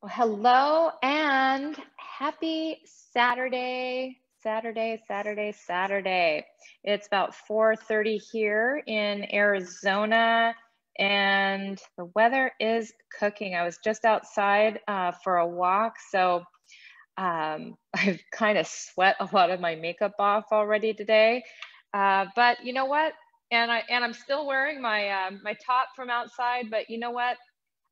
Well, hello and happy Saturday. It's about 4:30 here in Arizona and the weather is cooking. I was just outside for a walk, so I've kind of sweat a lot of my makeup off already today. But you know what? I'm still wearing my top from outside, but you know what?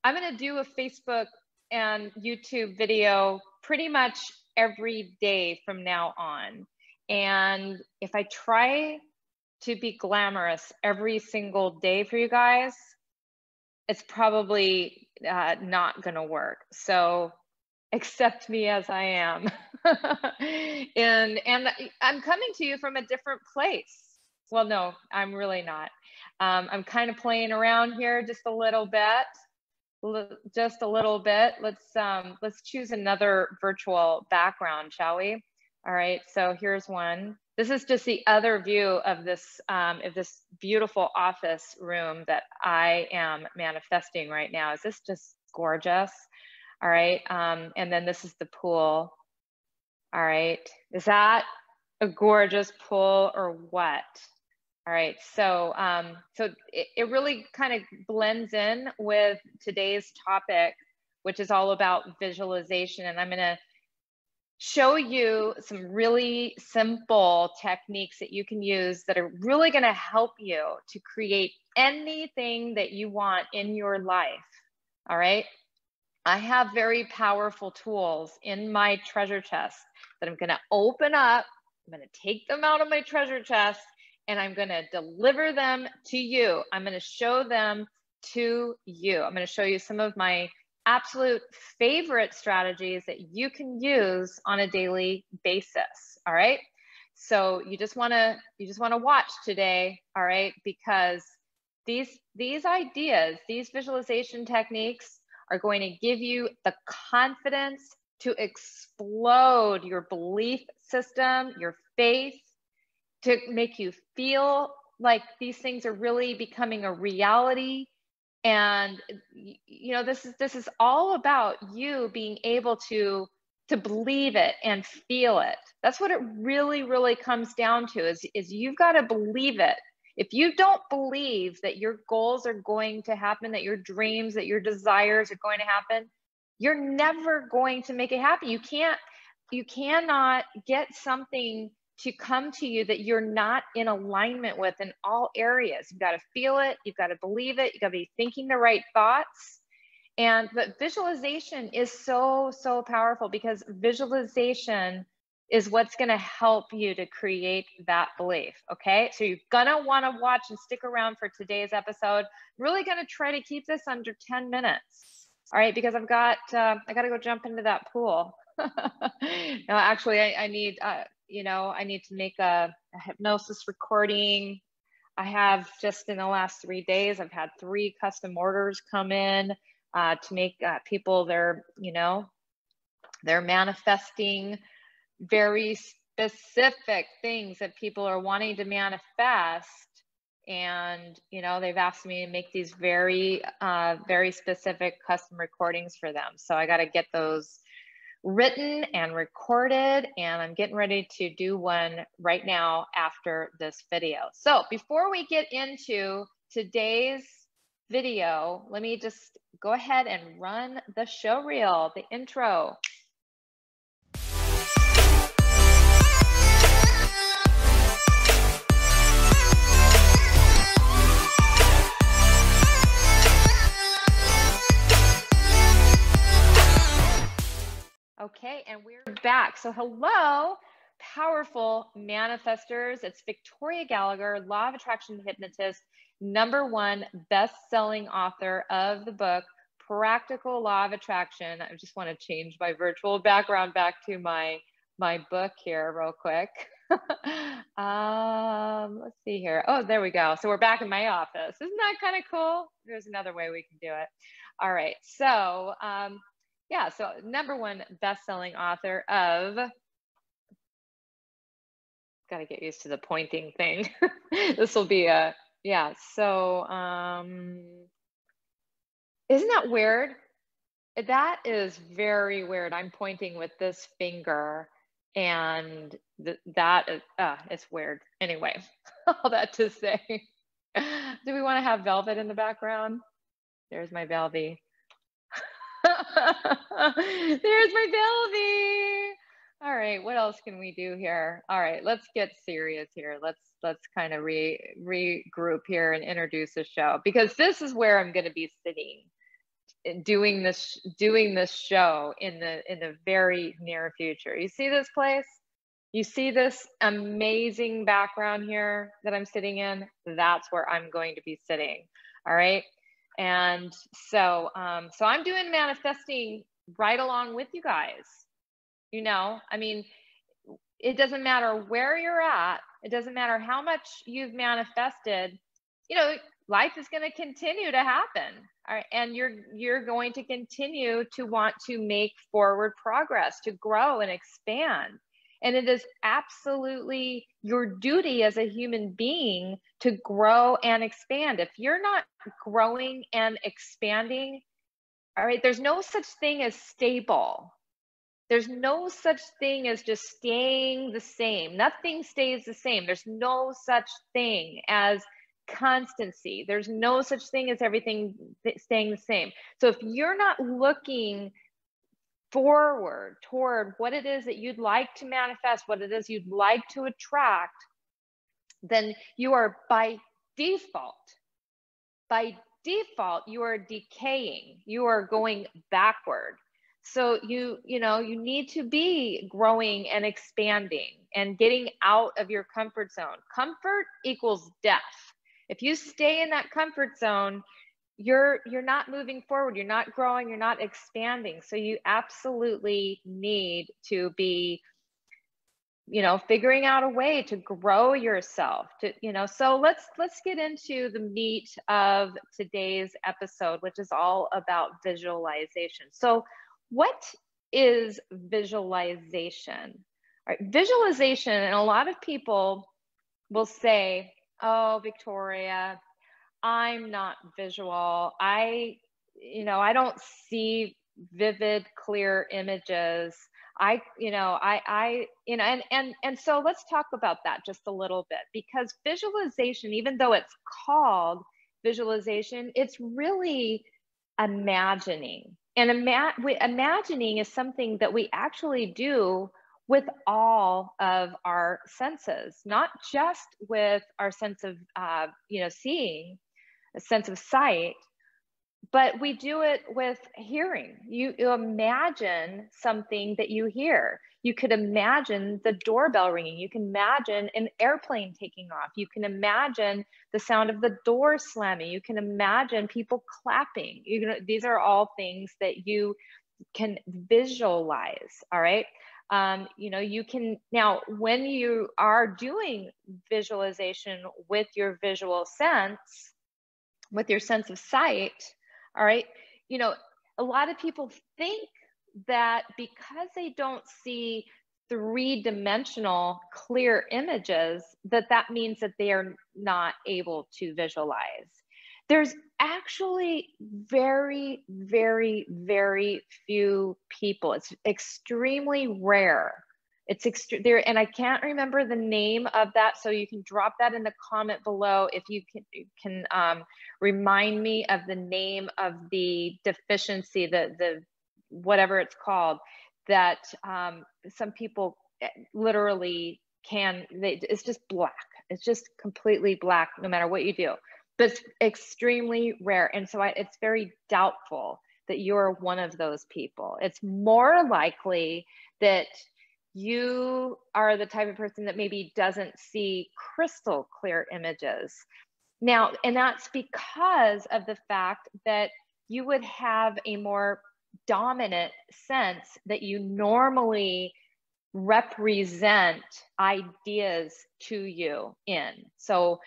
I'm going to do a Facebook and YouTube video pretty much every day from now on. And if I try to be glamorous every single day for you guys, it's probably not going to work. So accept me as I am. and I'm coming to you from a different place. Well, no, I'm really not. I'm kind of playing around here just a little bit. Let's choose another virtual background, shall we? All right, so here's one. This is just the other view of this beautiful office room that I am manifesting right now. Is this just gorgeous? All right, and then this is the pool. All right, is that a gorgeous pool or what? All right, so it really kind of blends in with today's topic, which is all about visualization. And I'm going to show you some really simple techniques that you can use that are really going to help you to create anything that you want in your life. All right, I have very powerful tools in my treasure chest that I'm going to open up. I'm going to take them out of my treasure chest and I'm going to deliver them to you. I'm going to show them to you. I'm going to show you some of my absolute favorite strategies that you can use on a daily basis. All right. So you just want to watch today. All right. Because these ideas, these visualization techniques are going to give you the confidence to explode your belief system, your faith, to make you feel like these things are really becoming a reality. And you know, this is all about you being able to believe it and feel it. That's what it really comes down to, is you've got to believe it. If you don't believe that your goals are going to happen, that your dreams, that your desires are going to happen, you're never going to make it happen. You cannot get something to come to you that you're not in alignment with in all areas. You've got to feel it, you've got to believe it, you've got to be thinking the right thoughts. But visualization is so powerful, because visualization is what's going to help you to create that belief. Okay, so you're gonna want to watch and stick around for today's episode. I'm really going to try to keep this under 10 minutes. All right, because I got to go jump into that pool. No, actually, I need I need to make a hypnosis recording. I have just in the last 3 days, I've had 3 custom orders come in to make people they're manifesting very specific things that people are wanting to manifest. And, they've asked me to make these very specific custom recordings for them. So I got to get those written and recorded, and I'm getting ready to do one right now after this video. So before we get into today's video, let me just go ahead and run the show reel, the intro. Okay, and we're back. So hello, powerful manifestors. It's Victoria Gallagher, Law of Attraction hypnotist, #1 best-selling author of the book, Practical Law of Attraction. I just want to change my virtual background back to my book here real quick. Let's see here. Oh, there we go. So we're back in my office. Isn't that kind of cool? There's another way we can do it. All right, so yeah, so #1 best-selling author of, got to get used to the pointing thing. This will be yeah, so isn't that weird? That is very weird. I'm pointing with this finger, and that is, it's weird. Anyway, all that to say, do we want to have Velvet in the background? There's my Velvy. There's my Velvy. All right, what else can we do here? All right, let's get serious here. Let's kind of regroup here and introduce the show, because this is where I'm going to be sitting doing this show in the very near future. You see this place? You see this amazing background here that I'm sitting in? That's where I'm going to be sitting. All right. And so so I'm doing manifesting right along with you guys. You know, I mean, it doesn't matter where you're at. It doesn't matter how much you've manifested. You know, life is going to continue to happen. All right, and you're going to continue to want to make forward progress, to grow and expand. And it is absolutely your duty as a human being to grow and expand. If you're not growing and expanding, all right, there's no such thing as stable. There's no such thing as just staying the same. Nothing stays the same. There's no such thing as constancy. There's no such thing as everything staying the same. So if you're not looking forward toward what it is that you'd like to manifest, what it is you'd like to attract, then you are by default, you are decaying. You are going backward. So you need to be growing and expanding and getting out of your comfort zone. Comfort equals death. If you stay in that comfort zone, you're not moving forward, you're not growing, you're not expanding. So you absolutely need to be, figuring out a way to grow yourself, so let's get into the meat of today's episode, which is all about visualization. So what is visualization? All right, visualization, and a lot of people will say, oh, Victoria, I'm not visual. I don't see vivid, clear images. And so let's talk about that just a little bit, because visualization, even though it's called visualization, it's really imagining. And imagining is something that we actually do with all of our senses, not just with our sense of, seeing, a sense of sight, but we do it with hearing. You imagine something that you hear. You could imagine the doorbell ringing. You can imagine an airplane taking off. You can imagine the sound of the door slamming. You can imagine people clapping. These are all things that you can visualize, all right? You can, now when you are doing visualization with your visual sense, with your sense of sight, all right, a lot of people think that because they don't see three-dimensional clear images, that means that they are not able to visualize. There's actually very, very, very few people. It's extremely rare. It's there, and I can't remember the name of that, so you can drop that in the comment below if you can remind me of the name of the deficiency, the whatever it's called, that some people literally it's just black. It's just completely black no matter what you do. But it's extremely rare, and so it's very doubtful that you're one of those people. It's more likely that you are the type of person that maybe doesn't see crystal clear images. Now, and that's because of the fact that you would have a more dominant sense that you normally represent ideas to you in. So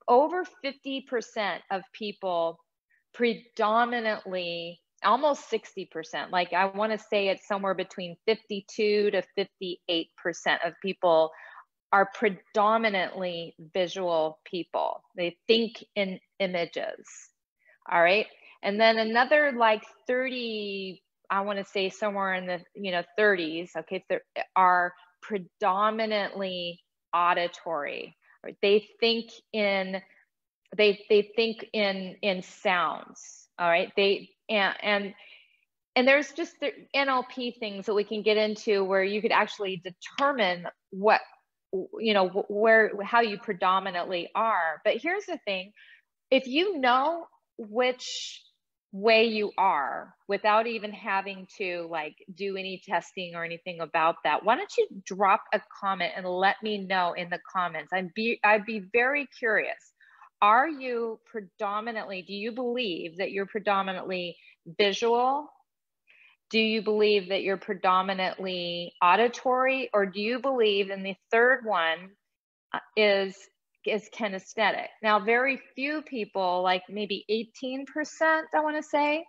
over 50% of people predominantly, almost 60%, like I want to say it's somewhere between 52 to 58% of people are predominantly visual people. They think in images, all right? And then another like 30, I want to say somewhere in the 30s, okay, are predominantly auditory. They think in sounds. All right, and there's just the NLP things that we can get into where you could actually determine what, how you predominantly are. But here's the thing, if you know which way you are without even having to like do any testing or anything about that, why don't you drop a comment and let me know in the comments? I'd be very curious. Are you predominantly, do you believe that you're predominantly visual? Do you believe that you're predominantly auditory? Or do you believe, in the third one is kinesthetic? Now, very few people, like maybe 18%, I want to say,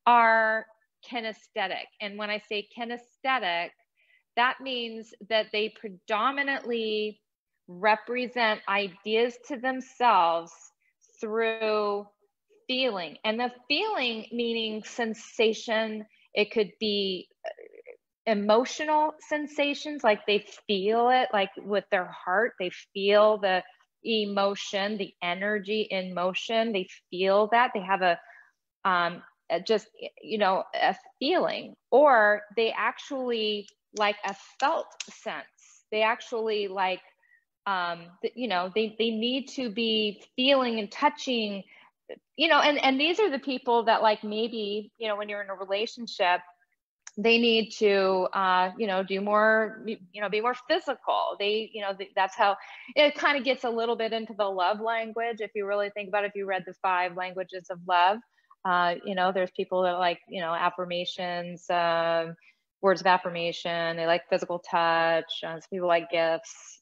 are kinesthetic. And when I say kinesthetic, that means that they predominantly represent ideas to themselves through feeling. And the feeling meaning sensation. It could be emotional sensations, like they feel it, like with their heart, they feel the emotion, the energy in motion, they feel that, they have a feeling, or they actually like a felt sense. They actually like, they need to be feeling and touching, and these are the people that, like, maybe, when you're in a relationship, they need to, do more, be more physical. That's how it kind of gets a little bit into the love language. If you really think about it, if you read the 5 languages of love, there's people that like, affirmations, words of affirmation. They like physical touch. Some people like gifts,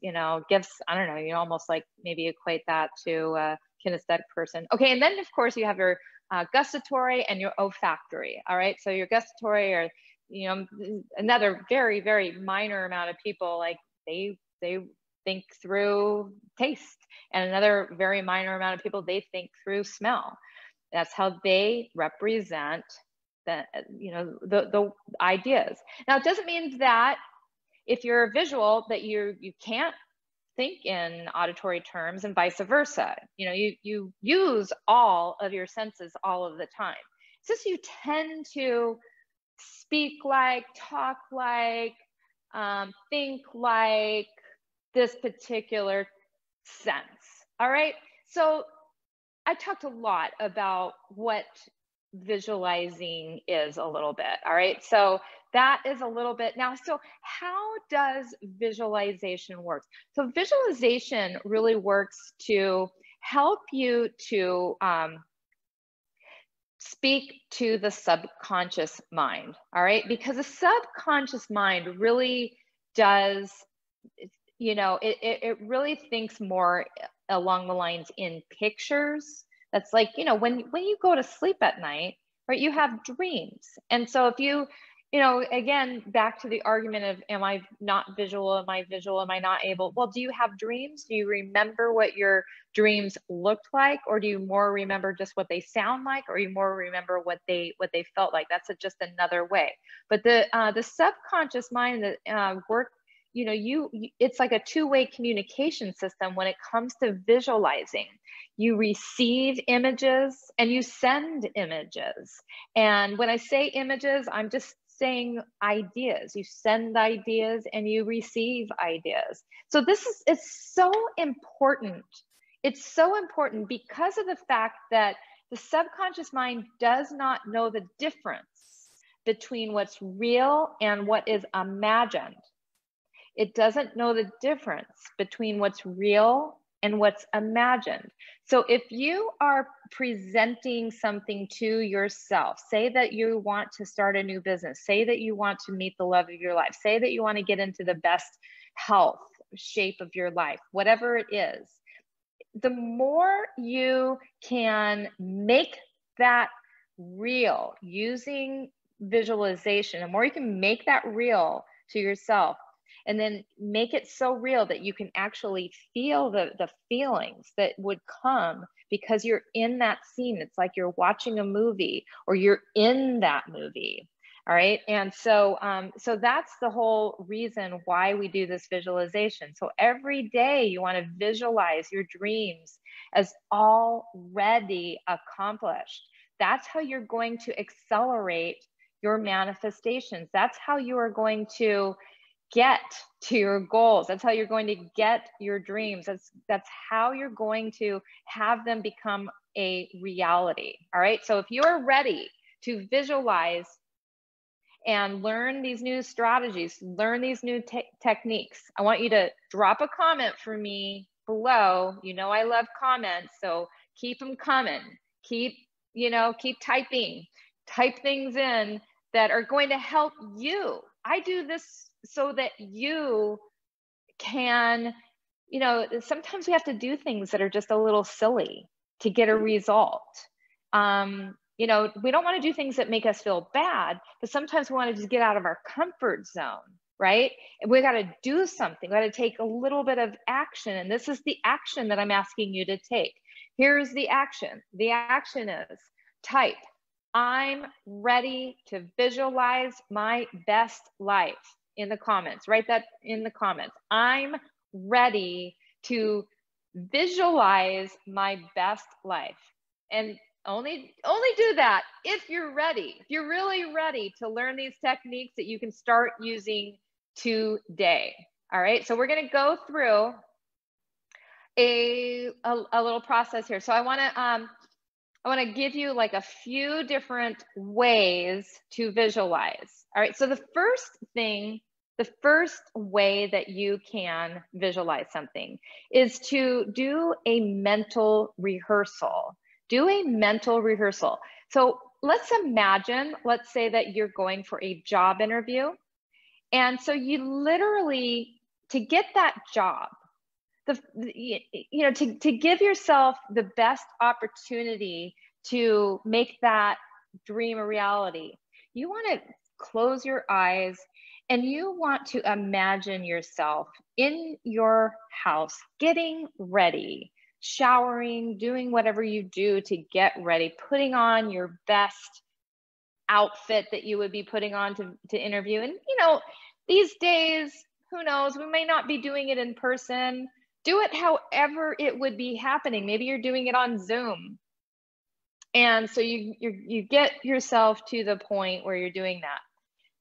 gifts. I don't know, you almost like maybe equate that to kinesthetic person. Okay, and then of course you have your gustatory and your olfactory. All right, so your gustatory are, another very, very minor amount of people, like they think through taste, and another very minor amount of people, they think through smell. That's how they represent the ideas. Now, it doesn't mean that if you're a visual that you can't think in auditory terms, and vice versa. You use all of your senses all of the time. It's just you tend to speak like, talk like, think like this particular sense. All right. So I talked a lot about what visualizing is a little bit. All right. So that is a little bit now. So how does visualization work? So visualization really works to help you to speak to the subconscious mind. All right. Because the subconscious mind really does, it really thinks more along the lines in pictures. That's like, when you go to sleep at night, right, you have dreams. And so if you, again, back to the argument of, am I not visual? Am I visual? Am I not able? Well, do you have dreams? Do you remember what your dreams looked like? Or do you more remember just what they sound like? Or you more remember what they felt like? That's just another way. But the subconscious mind that it's like a two-way communication system when it comes to visualizing. You receive images and you send images. And when I say images, I'm just saying ideas. You send ideas and you receive ideas. So it's so important. It's so important because of the fact that the subconscious mind does not know the difference between what's real and what is imagined. It doesn't know the difference between what's real and what's imagined. So if you are presenting something to yourself, say that you want to start a new business, say that you want to meet the love of your life, say that you want to get into the best health shape of your life, whatever it is, the more you can make that real using visualization, the more you can make that real to yourself, and then make it so real that you can actually feel the feelings that would come because you're in that scene. It's like you're watching a movie or you're in that movie. All right. And so, so that's the whole reason why we do this visualization. So every day you want to visualize your dreams as already accomplished. That's how you're going to accelerate your manifestations. That's how you are going to get to your goals. That's how you're going to get your dreams. That's how you're going to have them become a reality. All right. So if you're ready to visualize and learn these new strategies, learn these new techniques, I want you to drop a comment for me below. You know, I love comments, so keep them coming. Keep typing. Type things in that are going to help you. I do this so that you can, sometimes we have to do things that are just a little silly to get a result. We don't want to do things that make us feel bad, but sometimes we want to just get out of our comfort zone, right? And we got to do something. We got to take a little bit of action. And this is the action that I'm asking you to take. Here's the action. The action is type, I'm ready to visualize my best life in the comments. Write that in the comments. I'm ready to visualize my best life. And only do that if you're ready. If you're really ready to learn these techniques that you can start using today. All right, so we're going to go through a little process here. So I want to give you like a few different ways to visualize. All right, so the first way that you can visualize something is to do a mental rehearsal. Do a mental rehearsal. So let's say that you're going for a job interview. And so you literally, to get that job, to give yourself the best opportunity to make that dream a reality, you want to close your eyes and you want to imagine yourself in your house, getting ready, showering, doing whatever you do to get ready, putting on your best outfit that you would be putting on to interview. And, these days, who knows, we may not be doing it in person. Do it however it would be happening. Maybe you're doing it on Zoom. And so you get yourself to the point where you're doing that.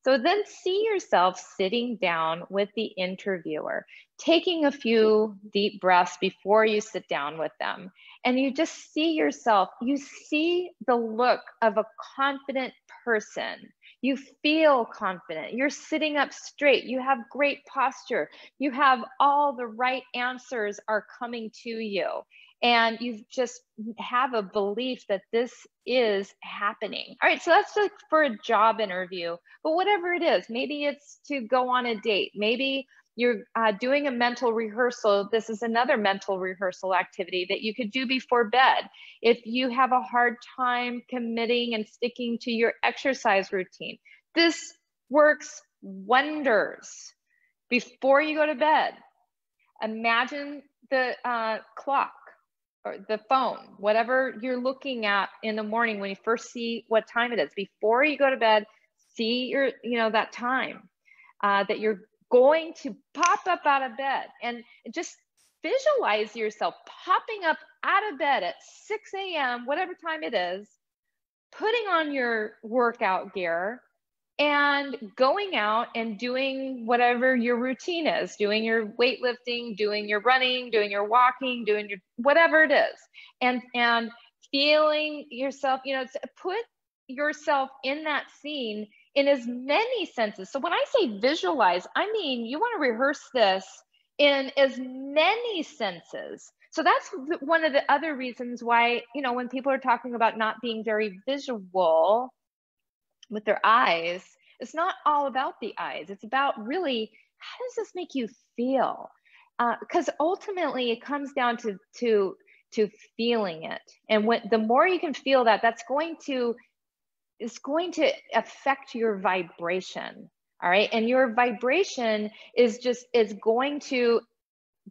So then see yourself sitting down with the interviewer, taking a few deep breaths before you sit down with them. And you just see yourself, you see the look of a confident person. You feel confident. You're sitting up straight. You have great posture. You have all the right answers are coming to you. And you just have a belief that this is happening. All right, so that's like for a job interview, but whatever it is, maybe it's to go on a date. Maybe you're doing a mental rehearsal. This is another mental rehearsal activity that you could do before bed. If you have a hard time committing and sticking to your exercise routine, this works wonders. Before you go to bed, imagine the clock or the phone, whatever you're looking at in the morning when you first see what time it is. Before you go to bed, see your, that time that you're going to pop up out of bed, and just visualize yourself popping up out of bed at 6 a.m., whatever time it is, putting on your workout gear and going out and doing whatever your routine is, doing your weightlifting, doing your running, doing your walking, doing your whatever it is, and feeling yourself, put yourself in that scene in as many senses. So when I say visualize, I mean you want to rehearse this in as many senses. So that's one of the other reasons why, when people are talking about not being very visual with their eyes, it's not all about the eyes. It's about really, how does this make you feel? Because ultimately it comes down to feeling it. And the more you can feel that, it's going to affect your vibration. All right. And your vibration is going to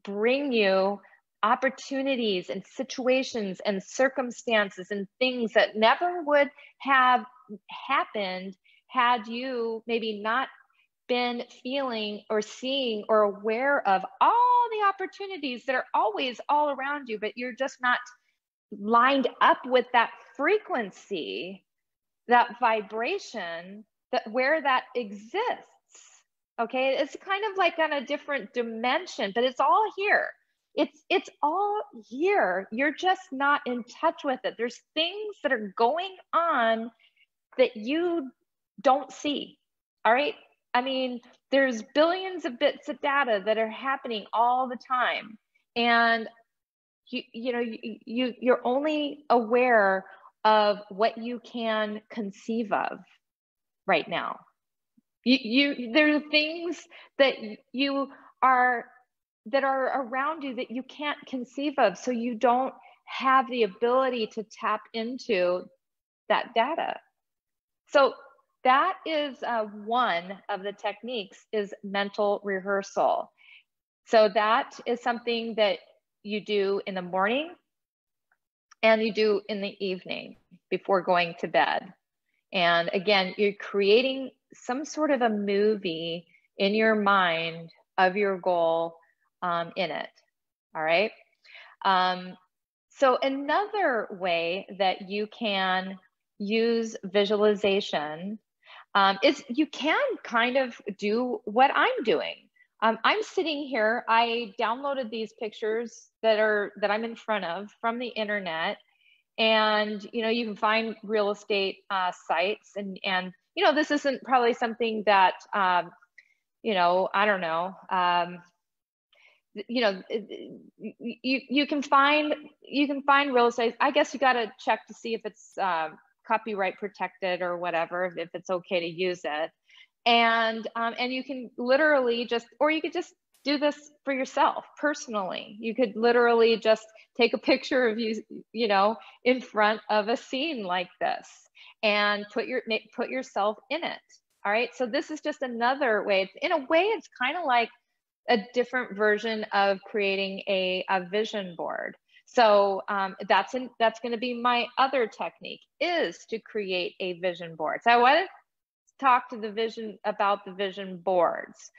bring you opportunities and situations and circumstances and things that never would have happened had you maybe not been feeling or seeing or aware of all the opportunities that are always all around you, but you're just not lined up with that frequency, that vibration, that where that exists. Okay, it's kind of like on a different dimension, but it's all here. It's all here. You're just not in touch with it. There's things that are going on that you don't see. All right. I mean, there's billions of bits of data that are happening all the time. And you're only aware of what you can conceive of right now. There are things that are around you that you can't conceive of, so you don't have the ability to tap into that data. So that is one of the techniques, is mental rehearsal. So that is something that you do in the morning and you do in the evening before going to bed. And again, you're creating some sort of a movie in your mind of your goal in it. All right. So another way that you can use visualization is you can kind of do what I'm doing. I'm sitting here. I downloaded these pictures that I'm in front of from the internet, and you can find real estate sites, and this isn't probably something that I don't know. You can find real estate. I guess you got to check to see if it's copyright protected or whatever, if it's okay to use it. And you can literally or you could just do this for yourself personally. You could literally just take a picture of you in front of a scene like this and put yourself in it. All right. So this is just another way. In a way, it's kind of like a different version of creating a vision board. So that's going to be my other technique, is to create a vision board. So I want to talk to about the vision boards.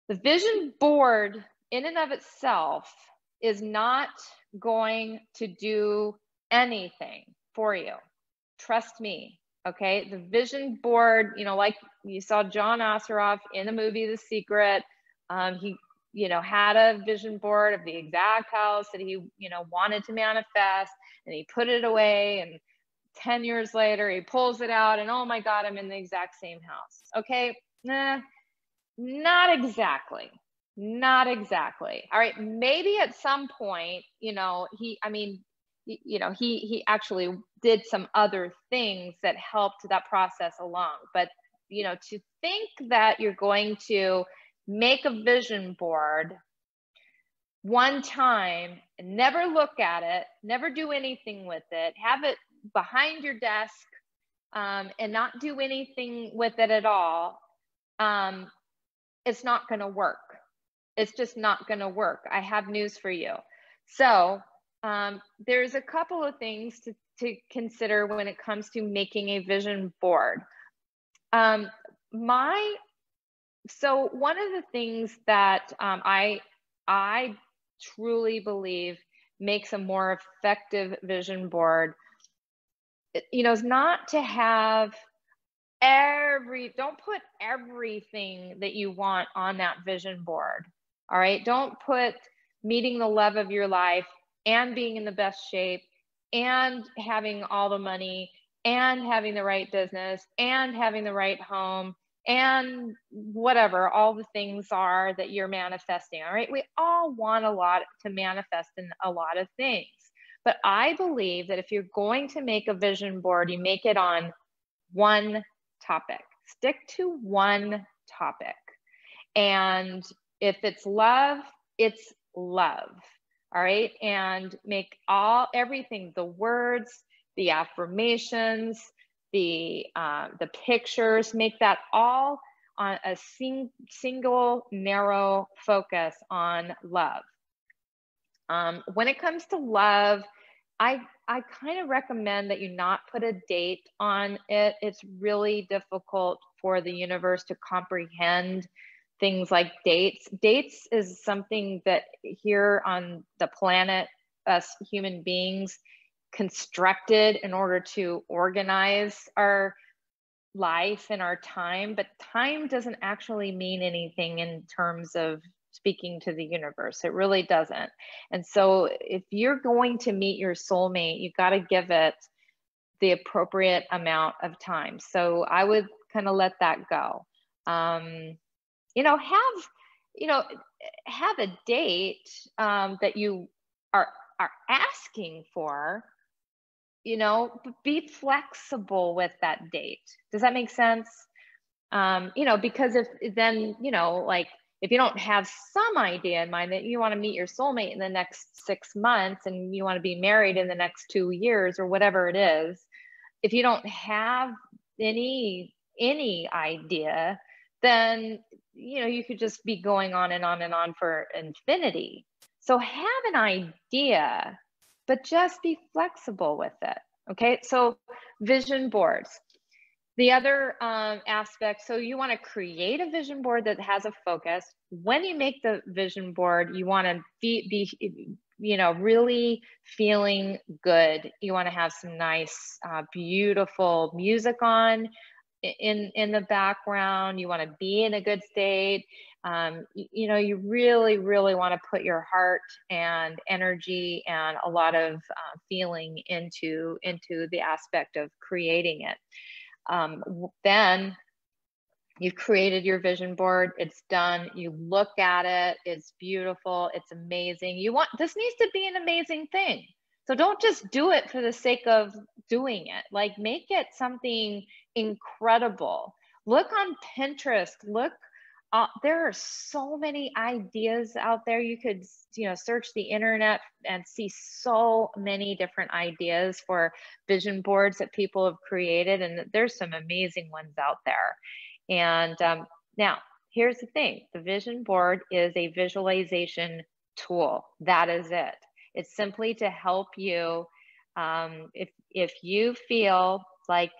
The vision board in and of itself is not going to do anything for you. Trust me. Okay. The vision board, like you saw John Osseroff in the movie The Secret, he had a vision board of the exact house that he wanted to manifest, and he put it away, and 10 years later he pulls it out, and oh my God, I'm in the exact same house. Okay. Nah, not exactly. All right. Maybe at some point, he actually did some other things that helped that process along. But, to think that you're going to make a vision board one time and never look at it, never do anything with it, have it behind your desk, and not do anything with it at all, it's not going to work. It's just not going to work. I have news for you. So there's a couple of things to consider when it comes to making a vision board. So one of the things that I truly believe makes a more effective vision board, is not to have don't put everything that you want on that vision board. All right. Don't put meeting the love of your life and being in the best shape and having all the money and having the right business and having the right home and whatever all the things are that you're manifesting. All right. We all want a lot to manifest in a lot of things. But I believe that if you're going to make a vision board, you make it on one topic. Stick to one topic. And if it's love, it's love. All right. And make everything, the words, the affirmations, the pictures, make that all on a single narrow focus on love. When it comes to love, I kind of recommend that you not put a date on it. It's really difficult for the universe to comprehend things like dates. Dates is something that here on the planet, us human beings constructed in order to organize our life and our time, but time doesn't actually mean anything in terms of speaking to the universe. It really doesn't. And so if you're going to meet your soulmate, you got to give it the appropriate amount of time. So I would kind of let that go. You know, have a date that you are asking for, you know, but be flexible with that date. Does that make sense? You know, because if then, you know, like if you don't have some idea in mind that you want to meet your soulmate in the next 6 months and you want to be married in the next 2 years or whatever it is, if you don't have any idea, then, you know, you could just be going on and on and on for infinity. So have an idea, but just be flexible with it. Okay, so vision boards. The other aspect, so you want to create a vision board that has a focus. When you make the vision board, you want to be you know, really feeling good. You want to have some nice, beautiful music on in the background. You want to be in a good state. You know, you really want to put your heart and energy and a lot of feeling into the aspect of creating it. Then you've created your vision board, it's done, you look at it, it's beautiful, it's amazing. This needs to be an amazing thing. So don't just do it for the sake of doing it. Like, make it something incredible. Look on Pinterest, there are so many ideas out there. You could, you know, search the internet and see so many different ideas for vision boards that people have created, and there's some amazing ones out there. And now, here's the thing. The vision board is a visualization tool. That is it. It's simply to help you, if you feel like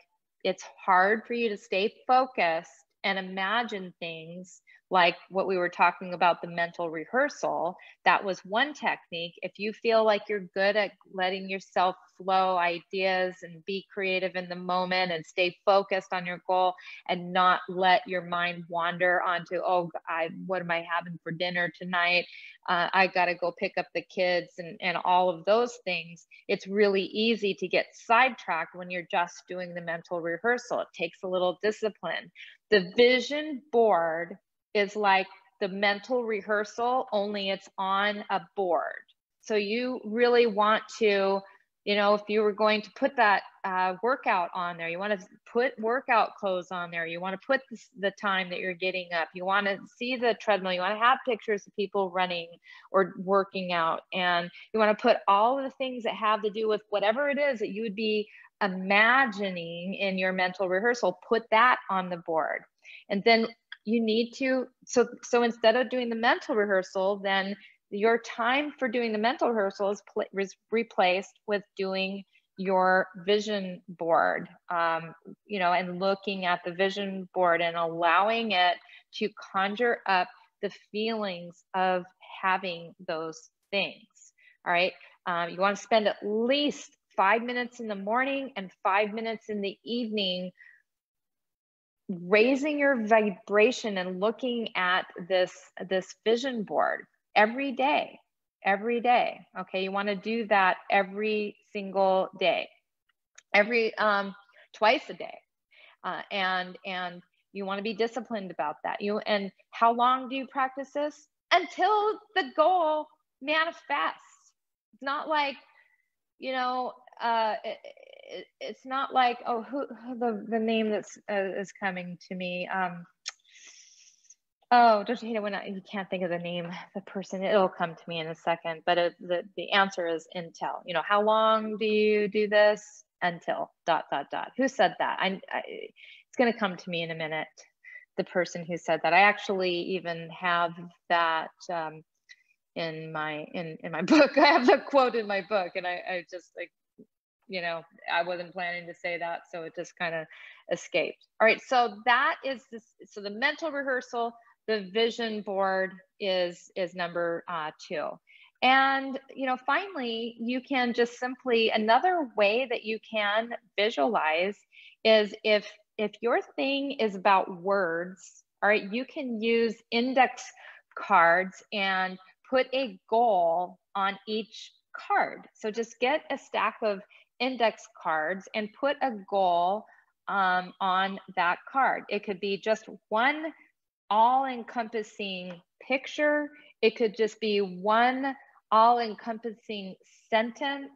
it's hard for you to stay focused and imagine things like what we were talking about, the mental rehearsal. That was one technique. If you feel like you're good at letting yourself flow ideas and be creative in the moment and stay focused on your goal and not let your mind wander onto, oh, what am I having for dinner tonight? I got to go pick up the kids and all of those things. It's really easy to get sidetracked when you're just doing the mental rehearsal. It takes a little discipline. The vision board is like the mental rehearsal, only it's on a board. So you really want to, you know, if you were going to put that workout on there, you want to put workout clothes on there. You want to put the time that you're getting up. You want to see the treadmill. You want to have pictures of people running or working out. And you want to put all of the things that have to do with whatever it is that you would be imagining in your mental rehearsal, put that on the board. And then you need to, so instead of doing the mental rehearsal, then your time for doing the mental rehearsal is replaced with doing your vision board, you know, and looking at the vision board and allowing it to conjure up the feelings of having those things. All right. You want to spend at least 5 minutes in the morning and 5 minutes in the evening raising your vibration and looking at this vision board every day. Okay, you want to do that every single day, twice a day, and you want to be disciplined about that. And how long do you practice this? Until the goal manifests. It's not like, you know, it's not like, oh, who the name that's is coming to me. Oh, don't you hate it when you can't think of the name, the person? It'll come to me in a second. But the answer is until. You know, how long do you do this? Until ... Who said that? It's going to come to me in a minute. the person who said that. I actually even have that in my book. I have the quote in my book, and I just like, you know, I wasn't planning to say that, so it just kind of escaped. All right, so that is this. So the mental rehearsal, the vision board is number 2. And, you know, finally, you can just simply, another way that you can visualize is if your thing is about words, all right, you can use index cards and put a goal on each card. So just get a stack of index cards and put a goal on that card. It could be just one all-encompassing picture. It could just be one all-encompassing sentence,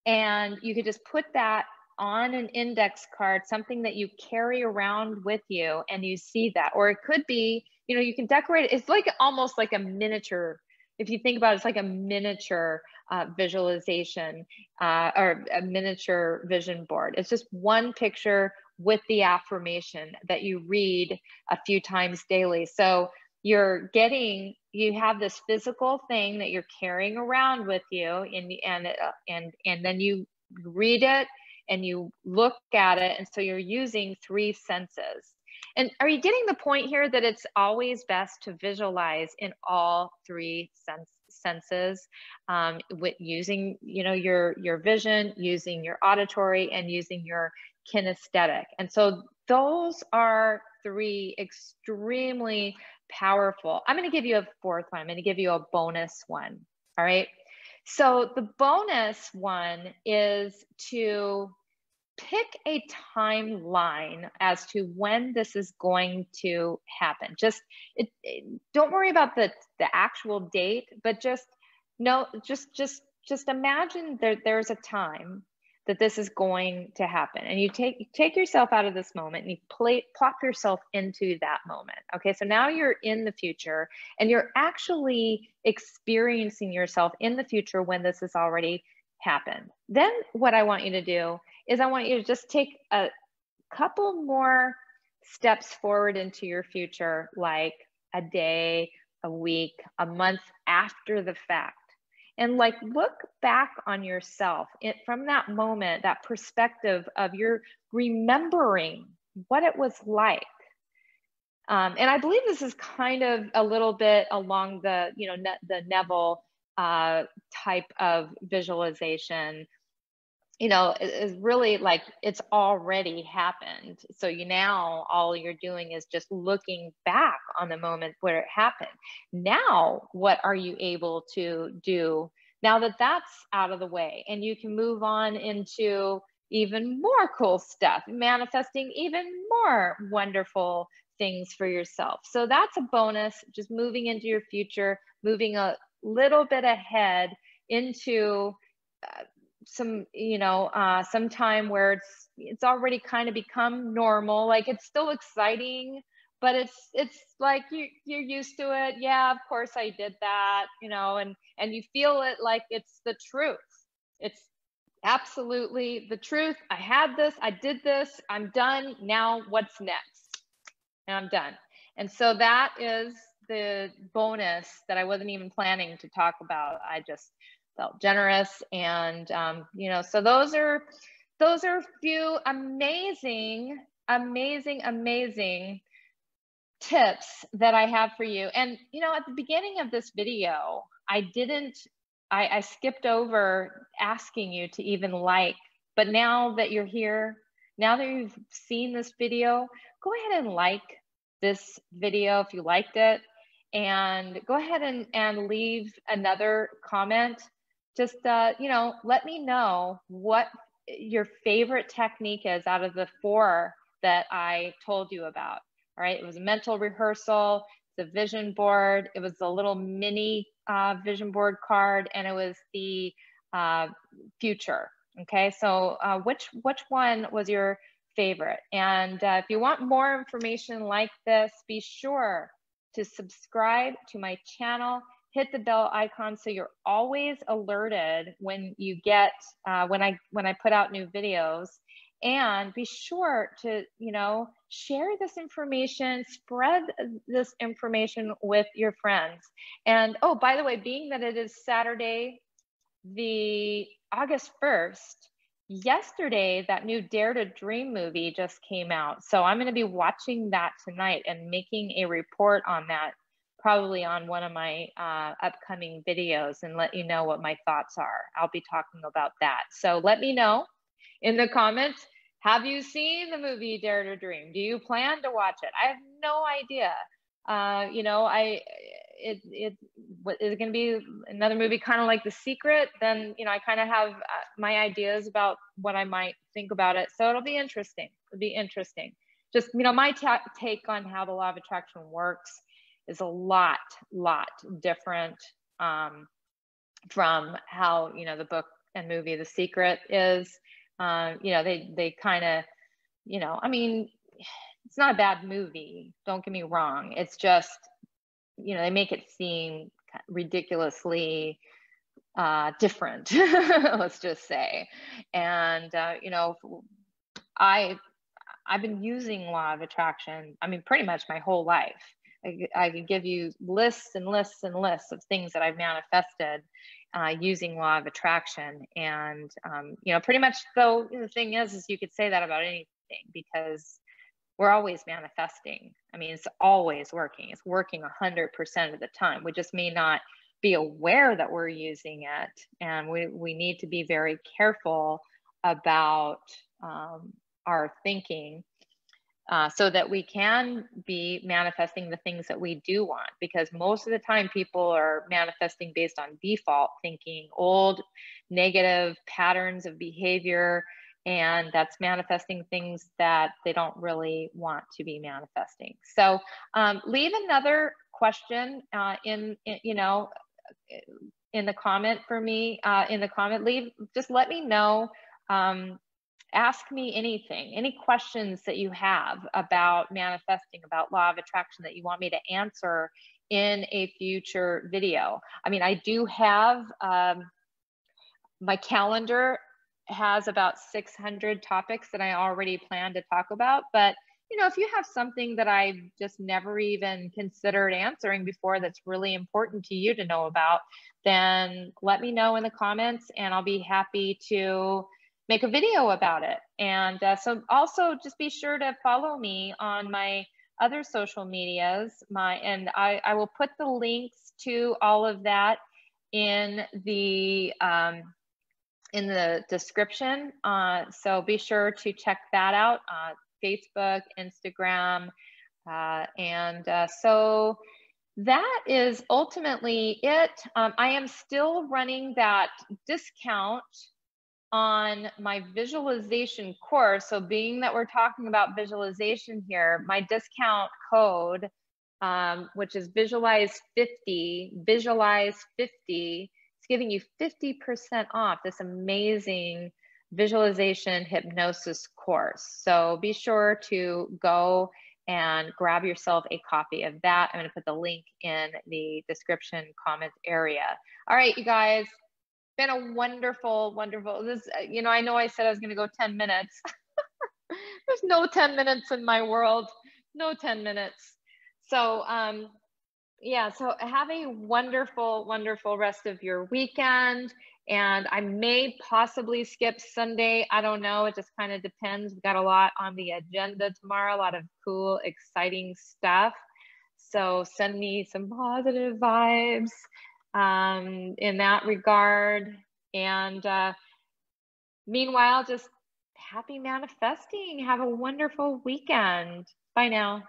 and you could just put that on an index card, something that you carry around with you, and you see that. Or it could be, you know, you can decorate it. It's like almost like a miniature. If you think about it, it's like a miniature visualization or a miniature vision board. It's just one picture with the affirmation that you read a few times daily. So you have this physical thing that you're carrying around with you, and then you read it and you look at it, and so you're using 3 senses. And are you getting the point here that it's always best to visualize in all 3 senses, with using, you know, your vision, using your auditory, and using your kinesthetic. And so those are 3 extremely powerful. I'm going to give you a 4th one. I'm going to give you a bonus one. All right. So the bonus one is to pick a timeline as to when this is going to happen. Just don't worry about the actual date, but just imagine there's a time that this is going to happen, and you take yourself out of this moment and you plop yourself into that moment. Okay, so now you're in the future and you're actually experiencing yourself in the future when this has already happened. Then what I want you to do is I want you to just take a couple more steps forward into your future, like a day, a week, a month after the fact. And like, look back on yourself from that moment, that perspective of your remembering what it was like. And I believe this is kind of a little bit along the, you know, the Neville type of visualization. You know, is really like it's already happened. So now all you're doing is just looking back on the moment where it happened. Now, what are you able to do now that that's out of the way? And you can move on into even more cool stuff, manifesting even more wonderful things for yourself. So that's a bonus, just moving into your future, moving a little bit ahead into some, you know, some time where it's already kind of become normal. Like, it's still exciting, but it's like you're used to it. Yeah, of course I did that, you know, and you feel it like it's the truth. It's absolutely the truth. I had this, I did this, I'm done. Now what's next? And I'm done. And so that is the bonus that I wasn't even planning to talk about. I just felt generous. And, you know, so those are a few amazing tips that I have for you. And, you know, at the beginning of this video, I skipped over asking you to even like, but now that you're here, now that you've seen this video, go ahead and like this video if you liked it, and go ahead and leave another comment. Just, you know, let me know what your favorite technique is out of the 4 that I told you about. All right, it was a mental rehearsal, the vision board, it was the little mini vision board card, and it was the future. Okay, so which one was your favorite? And if you want more information like this, be sure to subscribe to my channel. Hit the bell icon so you're always alerted when you get when I put out new videos. And be sure to, share this information, spread this information with your friends. And oh, by the way, being that it is Saturday, the August 1st, yesterday, that new Dare to Dream movie just came out. So I'm going to be watching that tonight and making a report on that, probably on one of my upcoming videos, and let you know what my thoughts are. I'll be talking about that. So let me know in the comments, have you seen the movie Dare to Dream? Do you plan to watch it? I have no idea. Is it going to be another movie kind of like The Secret? Then, I kind of have my ideas about what I might think about it. So it'll be interesting. It'll be interesting. Just, my take on how the law of attraction works is a lot different from how, the book and movie The Secret is. They kind of, it's not a bad movie, don't get me wrong. It's just, they make it seem ridiculously different, let's just say. And, I've been using law of attraction, pretty much my whole life. I could give you lists and lists and lists of things that I've manifested using law of attraction. And, pretty much though, the thing is you could say that about anything, because we're always manifesting. It's always working. It's working 100% of the time. We just may not be aware that we're using it. And we need to be very careful about our thinking so that we can be manifesting the things that we do want. Because most of the time people are manifesting based on default thinking, old negative patterns of behavior, and that's manifesting things that they don't really want to be manifesting. So leave another question in the comment for me, just let me know. Ask me anything, any questions that you have about manifesting, about law of attraction that you want me to answer in a future video. I do have, my calendar has about 600 topics that I already plan to talk about. But, if you have something that I just never even considered answering before that's really important to you to know about, then let me know in the comments and I'll be happy to make a video about it. And so also just be sure to follow me on my other social medias. I will put the links to all of that in the description. So be sure to check that out, Facebook, Instagram. So that is ultimately it. I am still running that discount on my visualization course. So being that we're talking about visualization here, my discount code, which is visualize 50, it's giving you 50% off this amazing visualization hypnosis course. So be sure to go and grab yourself a copy of that. I'm going to put the link in the description comment area. All right, you guys. Been a wonderful this, I know I said I was going to go 10 minutes. There's no 10 minutes in my world, no 10 minutes. So so have a wonderful rest of your weekend. And I may possibly skip Sunday, I don't know, it just kind of depends. We've got a lot on the agenda tomorrow, a lot of cool, exciting stuff. So send me some positive vibes in that regard. And meanwhile, just happy manifesting. Have a wonderful weekend. Bye now.